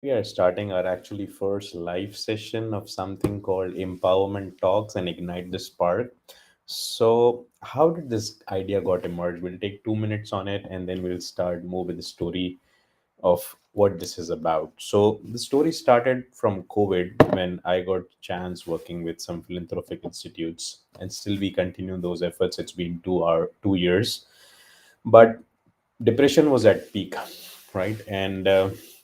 We are starting our actually first live session of something called Empowerment Talks and Ignite the Spark. So, how did this idea got emerged? We'll take 2 minutes on it and then we'll start move with the story of what this is about. So, the story started from COVID when I got chance working with some philanthropic institutes, and still we continue those efforts. It's been 2 years, but depression was at peak, right? And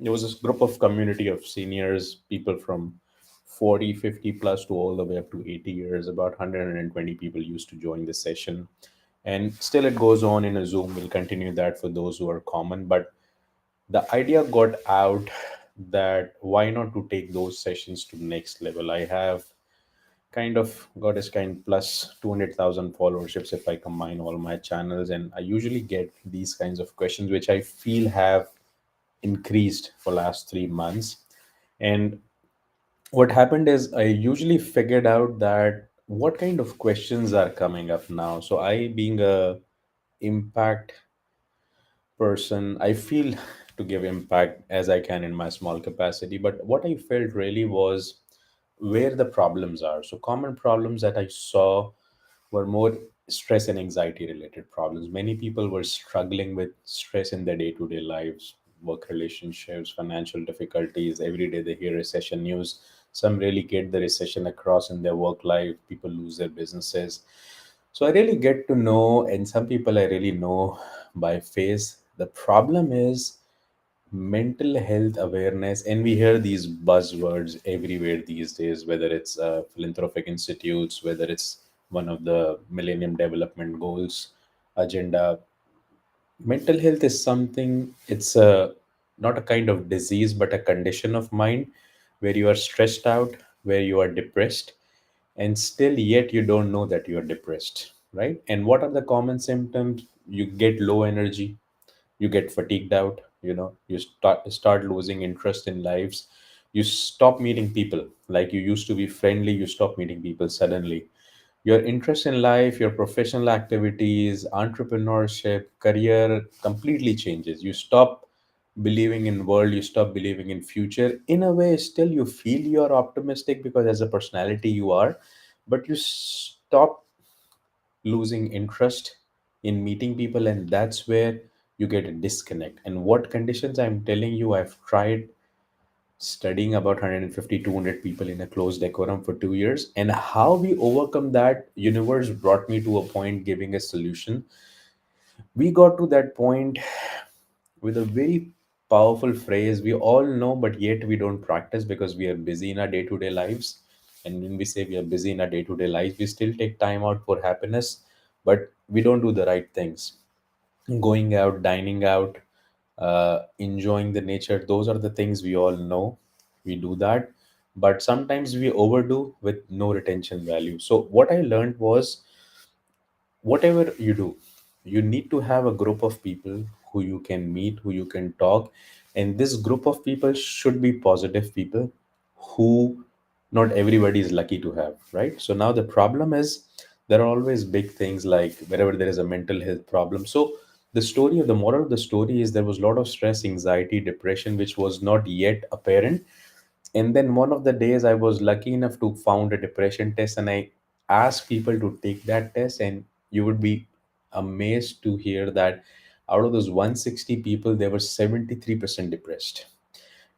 there was this group of community of seniors, people from 40, 50 plus to all the way up to 80 years. About 120 people used to join the session, and still it goes on in a Zoom. We'll continue that for those who are common, but the idea got out that why not to take those sessions to the next level. I have kind of got this kind plus 200,000 followerships if I combine all my channels, and I usually get these kinds of questions which I feel have increased for last 3 months. And what happened is I usually figured out that what kind of questions are coming up now. So I, being a impact person, I feel to give impact as I can in my small capacity. But what I felt really was where the problems are. So common problems that I saw were more stress and anxiety related problems. Many people were struggling with stress in their day-to-day lives, work relationships, financial difficulties. Every day they hear recession news. Some really get the recession across in their work life. People lose their businesses. So I really get to know, and some people I really know by face. The problem is mental health awareness, and we hear these buzzwords everywhere these days, whether it's philanthropic institutes, whether it's one of the millennium development goals agenda. Mental health is something, it's a not a kind of disease but a condition of mind where you are stressed out, where you are depressed, and still yet you don't know that you are depressed, right? And what are the common symptoms? You get low energy, you get fatigued out, you start losing interest in lives, you stop meeting people. Like you used to be friendly, you stop meeting people suddenly. Your interest in life, your professional activities, entrepreneurship, career completely changes. You stop believing in world, you stop believing in future. In a way, still you feel you are optimistic because as a personality you are, but you stop losing interest in meeting people, and that's where you get a disconnect. And what conditions, I'm telling you, I've tried studying about 150 200 people in a closed decorum for 2 years, and how we overcome that, universe brought me to a point giving a solution. We got to that point with a very powerful phrase we all know, but yet we don't practice because we are busy in our day-to-day lives. And when we say we are busy in our day-to-day lives, we still take time out for happiness, but we don't do the right things. Going out, dining out, enjoying the nature, those are the things we all know. We do that, but sometimes we overdo with no retention value. So what I learned was, whatever you do, you need to have a group of people who you can meet, who you can talk. And this group of people should be positive people who not everybody is lucky to have, right? So now the problem is, there are always big things like wherever there is a mental health problem. So the story, of the moral of the story is, there was a lot of stress, anxiety, depression which was not yet apparent. And then one of the days I was lucky enough to found a depression test, and I asked people to take that test. And you would be amazed to hear that out of those 160 people, there were 73% depressed.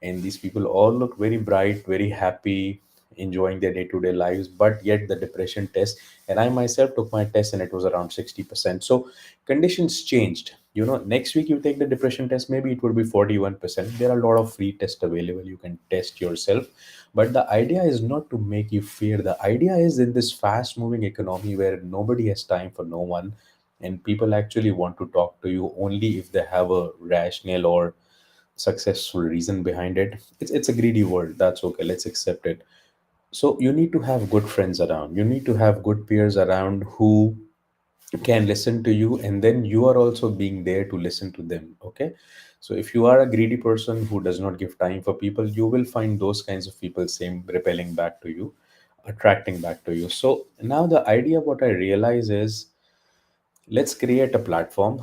And these people all look very bright, very happy, enjoying their day-to-day lives, but yet the depression test, and I myself took my test and it was around 60%. So conditions changed. Next week you take the depression test, maybe it would be 41%. There are a lot of free tests available, you can test yourself. But the idea is not to make you fear. The idea is, in this fast moving economy where nobody has time for no one, and people actually want to talk to you only if they have a rational or successful reason behind it. It's a greedy world, that's okay, let's accept it. So you need to have good friends around, you need to have good peers around who can listen to you, and then you are also being there to listen to them, okay? So if you are a greedy person who does not give time for people, you will find those kinds of people same repelling back to you, attracting back to you. So now the idea, what I realize is, let's create a platform.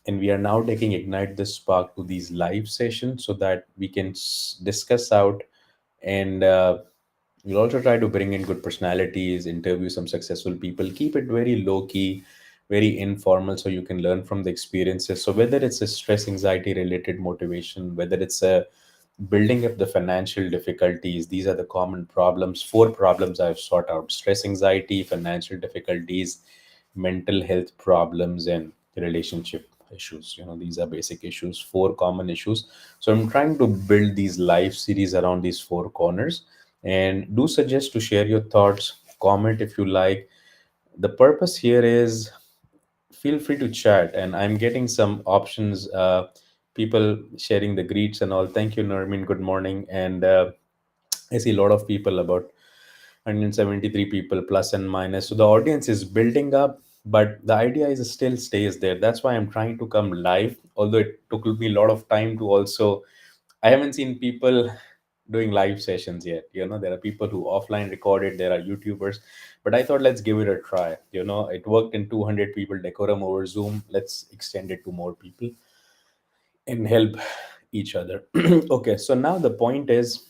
And we are now taking Ignite the Spark to these live sessions so that we can discuss out, and we'll also try to bring in good personalities, interview some successful people, keep it very low key, very informal, so you can learn from the experiences. So whether it's a stress anxiety related motivation, whether it's a building up the financial difficulties, these are the common problems, four problems I've sought out: stress anxiety, financial difficulties, mental health problems, and relationship issues. These are basic issues, four common issues. So I'm trying to build these live series around these four corners. And do suggest to share your thoughts, comment if you like. The purpose here is, feel free to chat, and I'm getting some options, people sharing the greets and all. Thank you, Nermin. Good morning. And I see a lot of people, about 173 people plus and minus. So the audience is building up, but the idea is still stays there. That's why I'm trying to come live, although it took me a lot of time to also. I haven't seen people doing live sessions yet. There are people who offline recorded, there are YouTubers, but I thought let's give it a try. It worked in 200 people decorum over Zoom. Let's extend it to more people and help each other. Okay, so now the point is,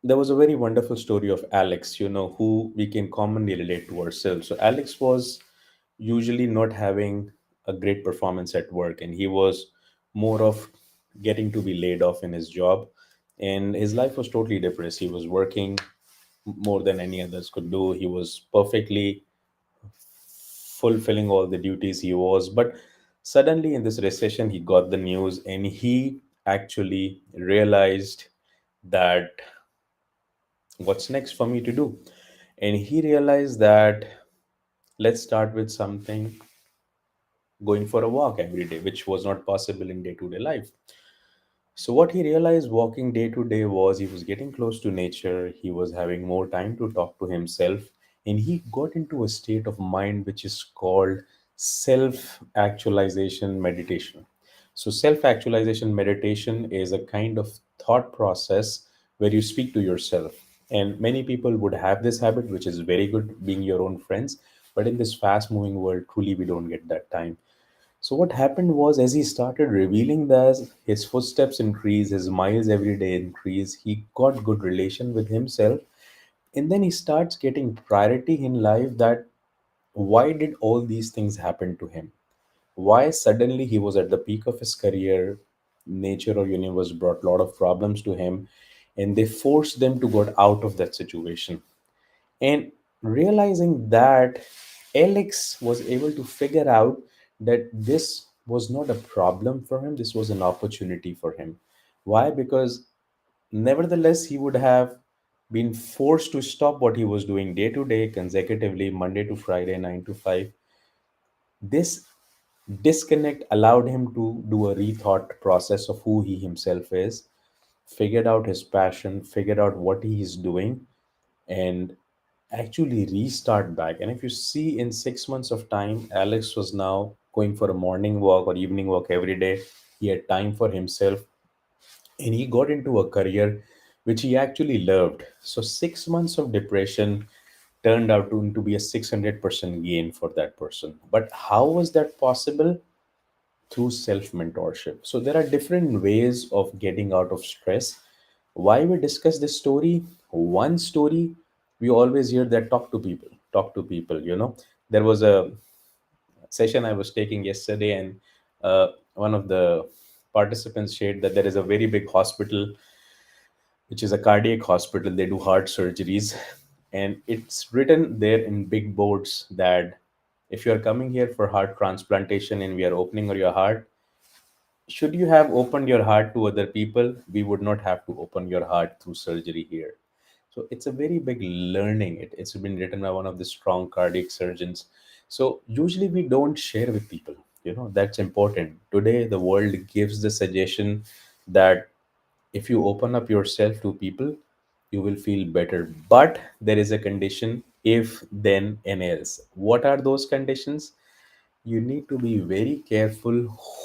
there was a very wonderful story of Alex, who we can commonly relate to ourselves. So Alex was usually not having a great performance at work, and he was more of getting to be laid off in his job, and his life was totally depressed. He was working more than any others could do. He was perfectly fulfilling all the duties he was, but suddenly in this recession he got the news, and he actually realized that what's next for me to do. And he realized that, let's start with something, going for a walk every day, which was not possible in day to day life. So what he realized walking day to day was, he was getting close to nature, he was having more time to talk to himself, and he got into a state of mind which is called self actualization meditation. So self actualization meditation is a kind of thought process where you speak to yourself. And many people would have this habit, which is very good, being your own friends. But in this fast moving world, truly we don't get that time. So what happened was, as he started revealing that his footsteps increase, his miles every day increase, he got good relation with himself, and then he starts getting priority in life, that why did all these things happen to him? Why suddenly he was at the peak of his career, nature or universe brought a lot of problems to him, and they forced them to get out of that situation. And realizing that, Alex was able to figure out that this was not a problem for him, this was an opportunity for him. Why? Because nevertheless, he would have been forced to stop what he was doing day to day, consecutively, Monday to Friday, 9 to 5. This disconnect allowed him to do a rethought process of who he himself is, figured out his passion, figured out what he is doing, and actually restart back. And if you see, in 6 months of time, Alex was now going for a morning walk or evening walk every day. He had time for himself, and he got into a career which he actually loved. So 6 months of depression turned out to be a 600% gain for that person. But how was that possible? Through self mentorship. So there are different ways of getting out of stress. Why we discuss this story? One story, we always hear that talk to people, talk to people. There was a session I was taking yesterday, and one of the participants shared that there is a very big hospital, which is a cardiac hospital. They do heart surgeries, and it's written there in big boards that if you are coming here for heart transplantation and we are opening your heart, should you have opened your heart to other people, we would not have to open your heart through surgery here. So it's a very big learning. It's been written by one of the strong cardiac surgeons. So usually we don't share with people. That's important. Today, the world gives the suggestion that if you open up yourself to people, you will feel better. But there is a condition: if, then, and else. What are those conditions? You need to be very careful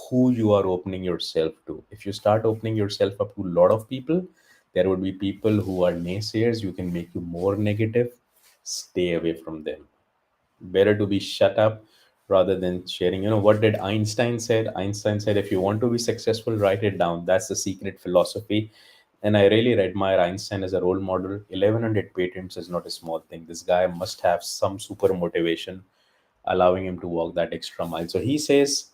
who you are opening yourself to. If you start opening yourself up to a lot of people, there would be people who are naysayers, you can make you more negative. Stay away from them. Better to be shut up, rather than sharing. What did Einstein said? Einstein said, if you want to be successful, write it down. That's the secret philosophy. And I really admire Einstein as a role model. 1100 patents is not a small thing. This guy must have some super motivation allowing him to walk that extra mile. So he says,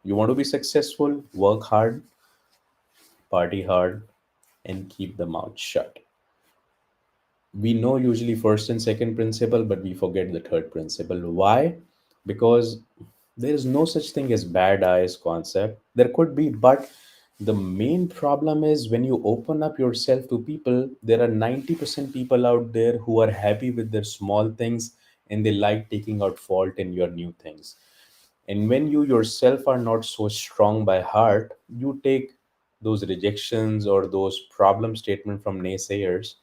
you want to be successful, work hard, party hard, and keep the mouth shut. We know usually first and second principle, but we forget the third principle. Why? Because there is no such thing as bad eyes concept. There could be, but the main problem is when you open up yourself to people, there are 90% people out there who are happy with their small things and they like taking out fault in your new things. And when you yourself are not so strong by heart, you take those rejections or those problem statement from naysayers,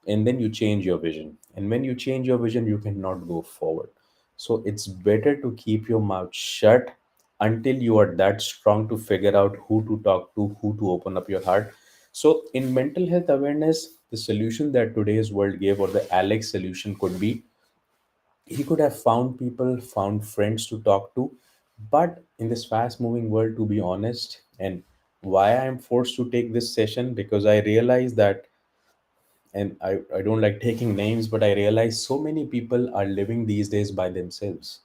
and then you change your vision. And when you change your vision, you cannot go forward. So it's better to keep your mouth shut until you are that strong to figure out who to talk to, who to open up your heart. So in mental health awareness, the solution that today's world gave, or the Alex solution, could be he could have found people, found friends to talk to. But in this fast moving world, to be honest, and why I'm forced to take this session, because I realize that, and I don't like taking names, but I realize so many people are living these days by themselves.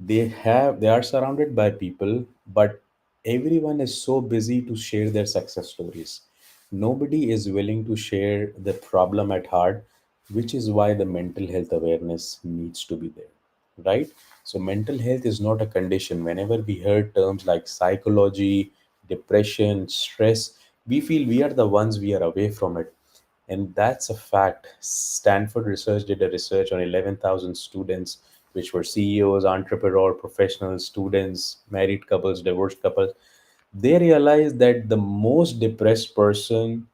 They are surrounded by people, but everyone is so busy to share their success stories. Nobody is willing to share the problem at heart, which is why the mental health awareness needs to be there, right? So mental health is not a condition. Whenever we hear terms like psychology, depression, stress, we feel we are the ones, we are away from it. And that's a fact. Stanford research did a research on 11,000 students, which were CEOs, entrepreneur, professionals, students, married couples, divorced couples. They realized that the most depressed person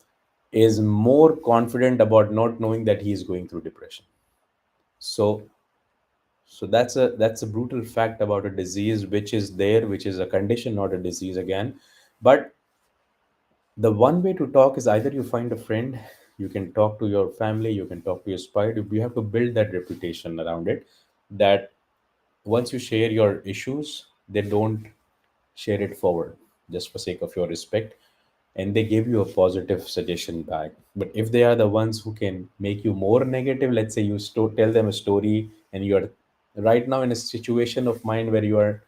is more confident about not knowing that he is going through depression. So, so that's a brutal fact about a disease which is there, which is a condition, not a disease again. But the one way to talk is either you find a friend, you can talk to your family, you can talk to your spouse. You have to build that reputation around it, that once you share your issues, they don't share it forward just for sake of your respect, and they give you a positive suggestion back. But if they are the ones who can make you more negative, let's say you tell them a story and you are right now in a situation of mind where you are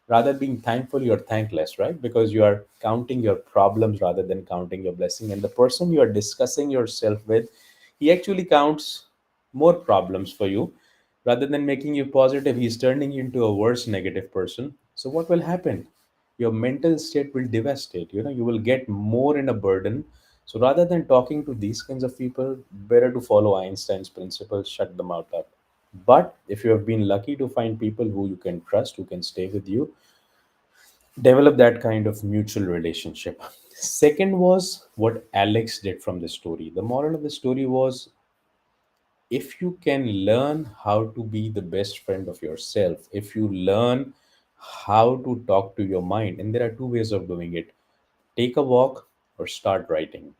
rather being thankful, you're thankless, right? Because you are counting your problems rather than counting your blessing. And the person you are discussing yourself with, he actually counts more problems for you. Rather than making you positive, he's turning you into a worse negative person. So what will happen? Your mental state will devastate. You will get more in a burden. So rather than talking to these kinds of people, better to follow Einstein's principle, shut them out up. But if you have been lucky to find people who you can trust, who can stay with you, develop that kind of mutual relationship. Second was what Alex did from the story. The moral of the story was, if you can learn how to be the best friend of yourself, if you learn how to talk to your mind, and there are two ways of doing it: take a walk or start writing.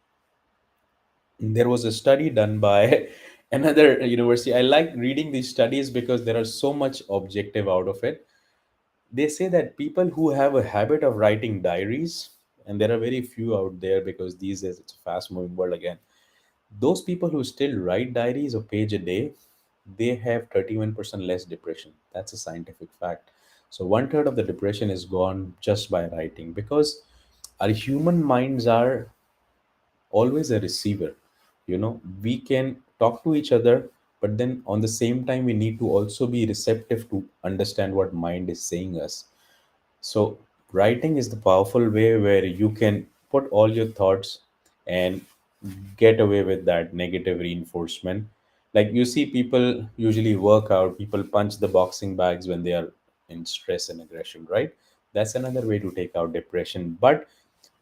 There was a study done by another university. I like reading these studies because there are so much objective out of it. They say that people who have a habit of writing diaries, and there are very few out there because these days it's a fast moving world again, those people who still write diaries a page a day, they have 31% less depression. That's a scientific fact. So one third of the depression is gone just by writing, because our human minds are always a receiver. We can talk to each other, but then on the same time we need to also be receptive to understand what mind is saying us. So, writing is the powerful way where you can put all your thoughts and get away with that negative reinforcement. Like you see, people usually work out, people punch the boxing bags when they are in stress and aggression, right? That's another way to take out depression. But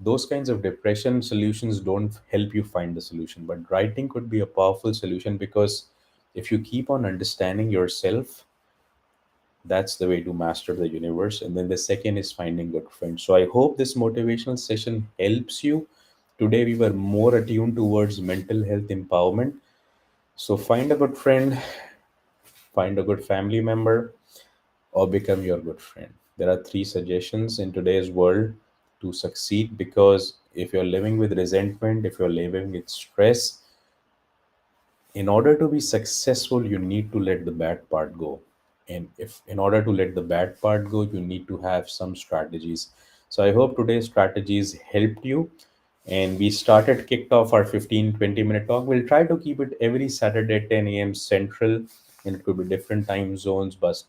those kinds of depression solutions don't help you find the solution. But writing could be a powerful solution, because if you keep on understanding yourself, that's the way to master the universe. And then the second is finding good friends. So I hope this motivational session helps you. Today we were more attuned towards mental health empowerment. So find a good friend, find a good family member, or become your good friend. There are three suggestions in today's world to succeed, because if you're living with resentment, if you're living with stress, in order to be successful, you need to let the bad part go. And if in order to let the bad part go, you need to have some strategies. So I hope today's strategies helped you. And we started kicked off our 15-20 minute talk. We'll try to keep it every Saturday 10 a.m. Central, and it could be different time zones, but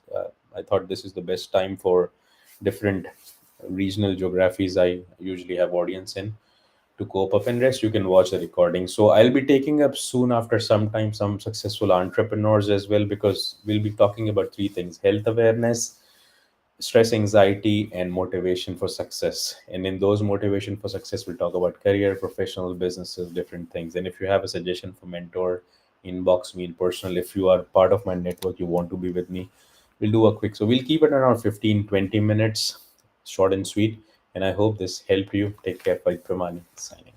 I thought this is the best time for different regional geographies I usually have audience in. To cope up and rest, you can watch the recording. So I'll be taking up soon after some time some successful entrepreneurs as well, because we'll be talking about three things: health awareness, stress, anxiety, and motivation for success. And in those motivation for success, we'll talk about career, professional, businesses, different things. And if you have a suggestion for mentor, inbox me in personal. If you are part of my network, you want to be with me, we'll do a quick. So we'll keep it around 15-20 minutes, short and sweet. And I hope this helped you. Take care. Farid Premani signing.